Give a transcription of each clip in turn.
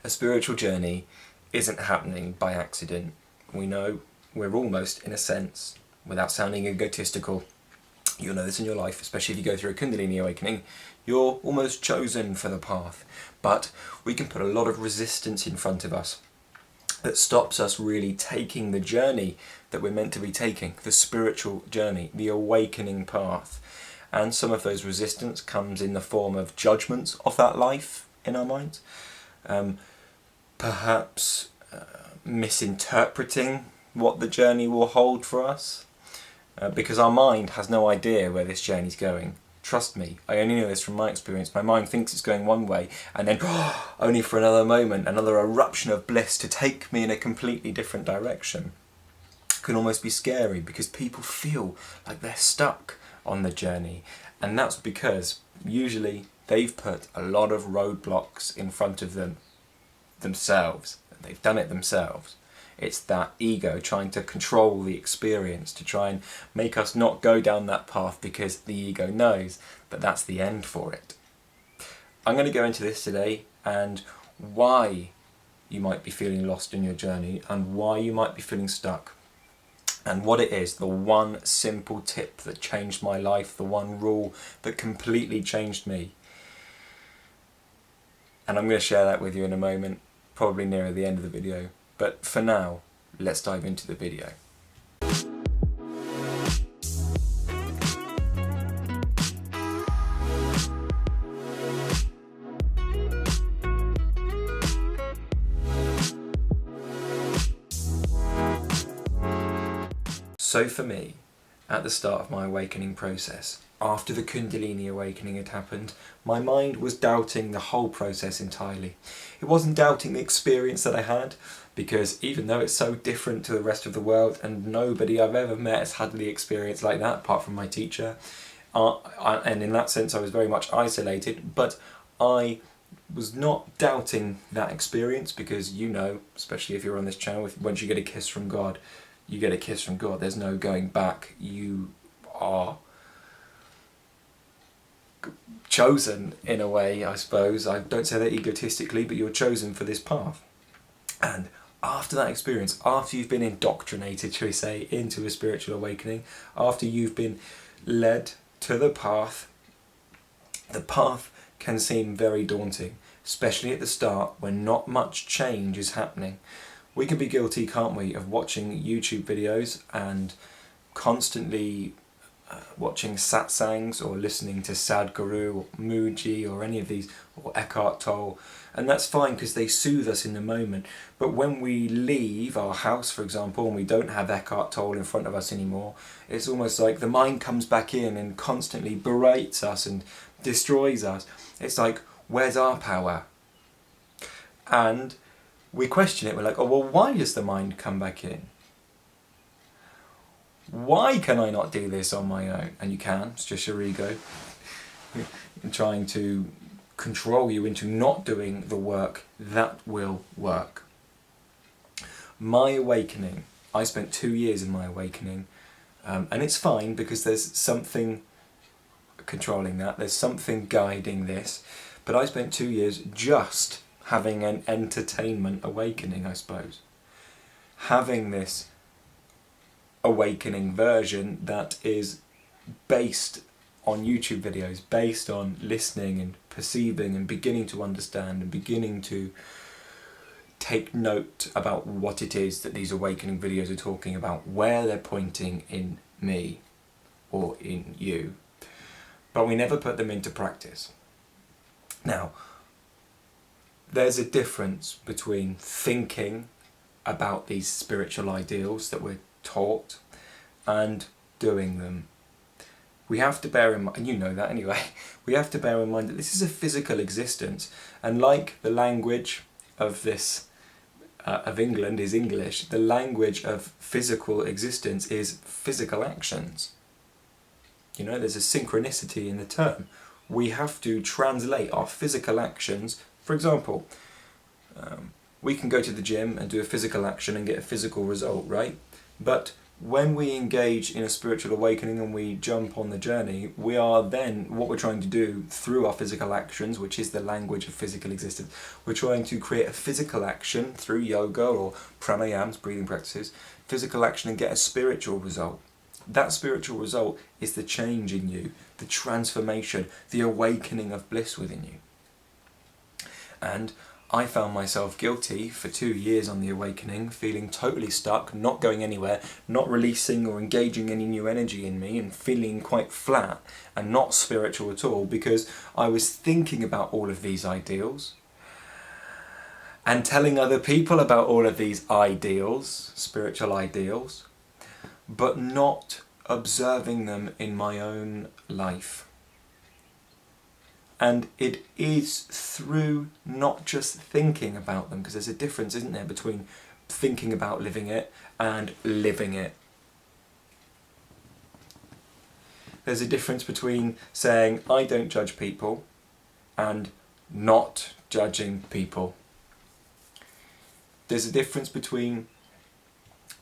A spiritual journey isn't happening by accident. We know we're almost, in a sense, without sounding egotistical, you'll know this in your life, especially if you go through a Kundalini awakening, you're almost chosen for the path. But we can put a lot of resistance in front of us that stops us really taking the journey that we're meant to be taking, the spiritual journey, the awakening path. And some of those resistance comes in the form of judgments of that life in our minds. Perhaps misinterpreting what the journey will hold for us, because our mind has no idea where this journey's going. Trust me, I only know this from my experience. My mind thinks it's going one way, and then only for another moment, another eruption of bliss to take me in a completely different direction. It can almost be scary because people feel like they're stuck on the journey, and that's because usually they've put a lot of roadblocks in front of themselves. They've done it themselves. It's that ego trying to control the experience, to try and make us not go down that path because the ego knows that that's the end for it. I'm going to go into this today and why you might be feeling lost in your journey and why you might be feeling stuck. And what it is, the one simple tip that changed my life, the one rule that completely changed me. And I'm going to share that with you in a moment, probably nearer the end of the video. But for now, let's dive into the video. So for me, at the start of my awakening process, after the Kundalini awakening had happened, my mind was doubting the whole process entirely. It wasn't doubting the experience that I had, because even though it's so different to the rest of the world and nobody I've ever met has had the experience like that apart from my teacher, and in that sense I was very much isolated, but I was not doubting that experience because, you know, especially if you're on this channel, once you get a kiss from God, you get a kiss from God. There's no going back. You are chosen in a way, I suppose. I don't say that egotistically, but you're chosen for this path. And after that experience, after you've been indoctrinated, shall we say, into a spiritual awakening, after you've been led to the path can seem very daunting, especially at the start when not much change is happening. We can be guilty, can't we, of watching YouTube videos and constantly watching satsangs or listening to Sadhguru or Mooji or any of these, or Eckhart Tolle, and that's fine because they soothe us in the moment. But when we leave our house, for example, and we don't have Eckhart Tolle in front of us anymore, it's almost like the mind comes back in and constantly berates us and destroys us. It's like, where's our power? And we question it. We're like, oh, well, why does the mind come back in? Why can I not do this on my own? And you can, it's just your ego trying to control you into not doing the work that will work. My awakening, I spent 2 years in my awakening, and it's fine because there's something controlling that, there's something guiding this, but I spent 2 years just having an entertainment awakening, I suppose. Having this awakening version that is based on YouTube videos, based on listening and perceiving and beginning to understand and beginning to take note about what it is that these awakening videos are talking about, where they're pointing in me or in you. But we never put them into practice. Now, there's a difference between thinking about these spiritual ideals that we're taught and doing them. We have to bear in mind, and you know that anyway, we have to bear in mind that this is a physical existence, and like the language of this of England is English, the language of physical existence is physical actions. You know, there's a synchronicity in the term. We have to translate our physical actions. For example, we can go to the gym and do a physical action and get a physical result, right? But when we engage in a spiritual awakening and we jump on the journey, we are then, what we're trying to do through our physical actions, which is the language of physical existence, we're trying to create a physical action through yoga or pranayams, breathing practices, physical action, and get a spiritual result. That spiritual result is the change in you, the transformation, the awakening of bliss within you. And I found myself guilty for 2 years on the awakening, feeling totally stuck, not going anywhere, not releasing or engaging any new energy in me, and feeling quite flat and not spiritual at all, because I was thinking about all of these ideals and telling other people about all of these ideals, spiritual ideals, but not observing them in my own life. And it is through not just thinking about them, because there's a difference, isn't there, between thinking about living it and living it. There's a difference between saying, I don't judge people, and not judging people. There's a difference between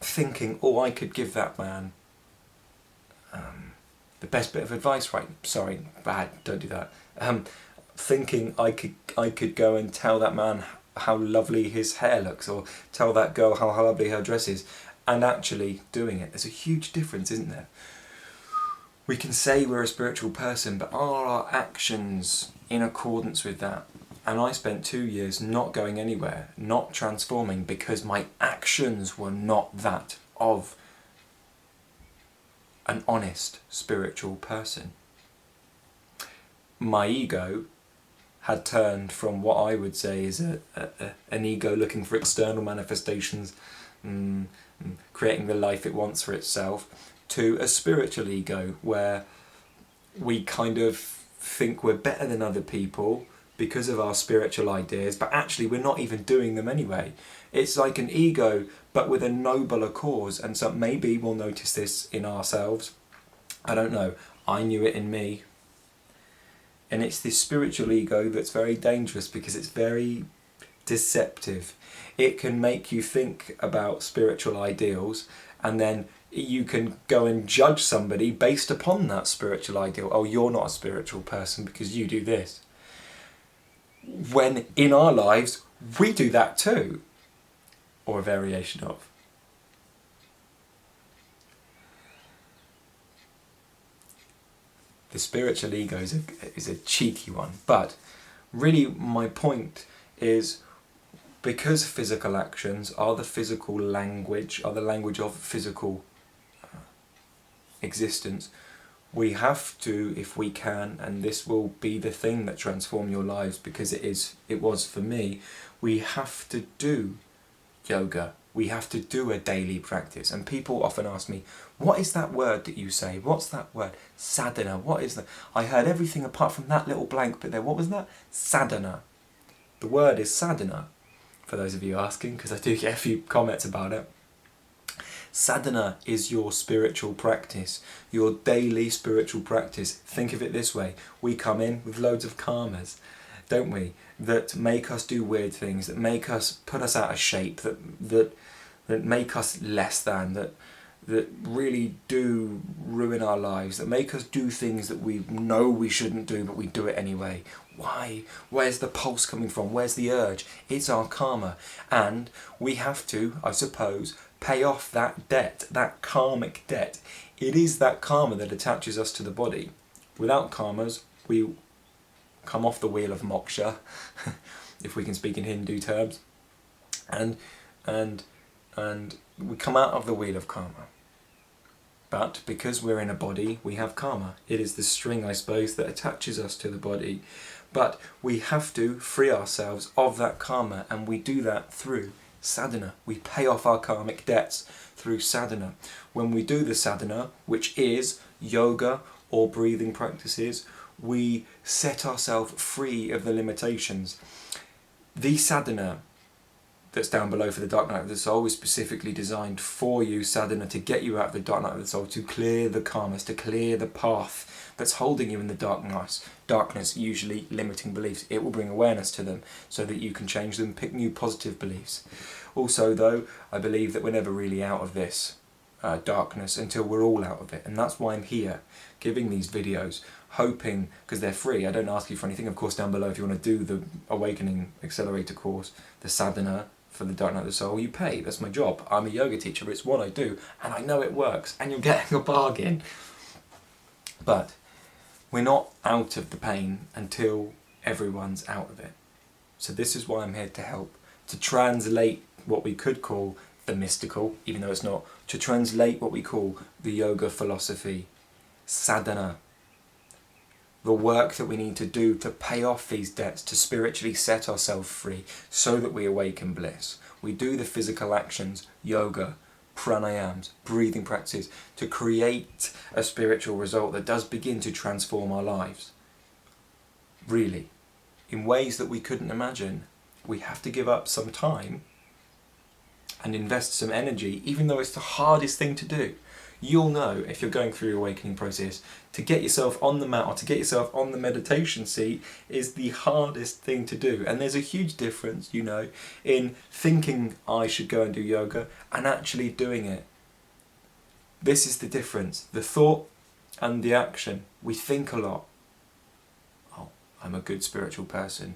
thinking, oh, I could give that man the best bit of advice, right? Sorry, bad, don't do that. Thinking I could go and tell that man how lovely his hair looks, or tell that girl how lovely her dress is, and actually doing it. There's a huge difference, isn't there? We can say we're a spiritual person, but are our actions in accordance with that? And I spent 2 years not going anywhere, not transforming, because my actions were not that of an honest spiritual person. My ego had turned from what I would say is an ego looking for external manifestations, creating the life it wants for itself, to a spiritual ego where we kind of think we're better than other people because of our spiritual ideas, but actually we're not even doing them anyway. It's like an ego, but with a nobler cause, and so maybe we'll notice this in ourselves. I don't know. I knew it in me. And it's this spiritual ego that's very dangerous because it's very deceptive. It can make you think about spiritual ideals, and then you can go and judge somebody based upon that spiritual ideal. Oh, you're not a spiritual person because you do this. When in our lives, we do that too. Or a variation of. The spiritual ego is a cheeky one, but really my point is, because physical actions are the physical language, are the language of physical existence, we have to, if we can, and this will be the thing that transform your lives, because it was for me, we have to do yoga. We have to do a daily practice. And people often ask me, what is that word that you say? What's that word? Sadhana. What is that? I heard everything apart from that little blank bit there. What was that? Sadhana. The word is sadhana, for those of you asking, because I do get a few comments about it. Sadhana is your spiritual practice, your daily spiritual practice. Think of it this way. We come in with loads of karmas, don't we? That make us do weird things, that make us put us out of shape, that make us less than, that really do ruin our lives, that make us do things that we know we shouldn't do, but we do it anyway. Why? Where's the pulse coming from? Where's the urge? It's our karma. And we have to, I suppose, pay off that debt, that karmic debt. It is that karma that attaches us to the body. Without karmas, we come off the wheel of moksha, if we can speak in Hindu terms, and we come out of the wheel of karma. But because we're in a body, we have karma. It is the string, I suppose, that attaches us to the body. But we have to free ourselves of that karma, and we do that through sadhana. We pay off our karmic debts through sadhana. When we do the sadhana, which is yoga or breathing practices, we set ourselves free of the limitations. The sadhana that's down below for the dark night of the soul is specifically designed for you, sadhana, to get you out of the dark night of the soul, to clear the karmas, to clear the path that's holding you in the darkness, usually limiting beliefs. It will bring awareness to them so that you can change them, pick new positive beliefs. Also though, I believe that we're never really out of this. darkness until we're all out of it. And that's why I'm here giving these videos, hoping, because they're free, I don't ask you for anything. Of course, down below, if you want to do the Awakening Accelerator course, the sadhana for the Dark Night of the Soul, you pay. That's my job. I'm a yoga teacher. It's what I do, and I know it works, and you're getting a bargain. But we're not out of the pain until everyone's out of it. So this is why I'm here to help, to translate what we could call the mystical, even though it's not, to translate what we call the yoga philosophy, sadhana, the work that we need to do to pay off these debts, to spiritually set ourselves free so that we awaken bliss. We do the physical actions, yoga, pranayams, breathing practices, to create a spiritual result that does begin to transform our lives. Really, in ways that we couldn't imagine. We have to give up some time and invest some energy, even though it's the hardest thing to do. You'll know, if you're going through your awakening process, to get yourself on the mat or to get yourself on the meditation seat is the hardest thing to do. And there's a huge difference, you know, in thinking I should go and do yoga and actually doing it. This is the difference, the thought and the action. We think a lot. Oh, I'm a good spiritual person.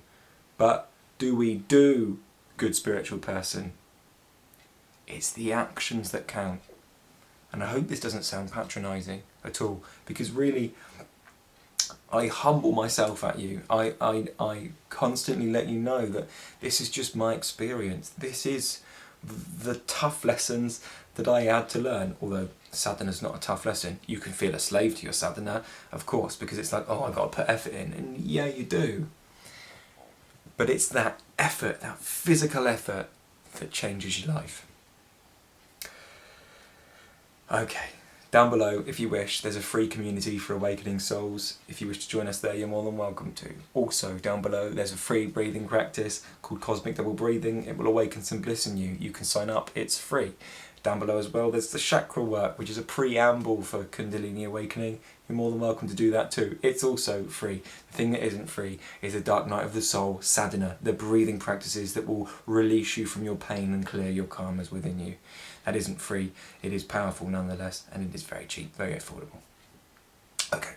But do we do good spiritual person? It's the actions that count. And I hope this doesn't sound patronising at all, because really I humble myself at you. I constantly let you know that this is just my experience. This is the tough lessons that I had to learn. Although sadhana's not a tough lesson. You can feel a slave to your sadhana, of course, because it's like, oh, I've got to put effort in. And yeah, you do. But it's that effort, that physical effort, that changes your life. Okay, down below, if you wish, there's a free community for awakening souls. If you wish to join us there, you're more than welcome to. Also, down below, there's a free breathing practice called Cosmic Double Breathing. It will awaken some bliss in you. You can sign up, it's free. Down below as well, there's the chakra work, which is a preamble for Kundalini awakening. You're more than welcome to do that too. It's also free. The thing that isn't free is the Dark Night of the Soul, sadhana, the breathing practices that will release you from your pain and clear your karmas within you. That isn't free. It is powerful nonetheless, and it is very cheap, very affordable. Okay,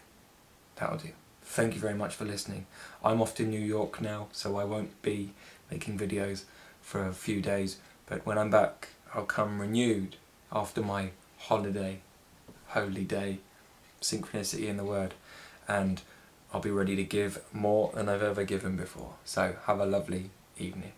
that'll do. Thank you very much for listening. I'm off to New York now, so I won't be making videos for a few days, but when I'm back, I'll come renewed after my holiday, holy day, synchronicity in the word, and I'll be ready to give more than I've ever given before. So have a lovely evening.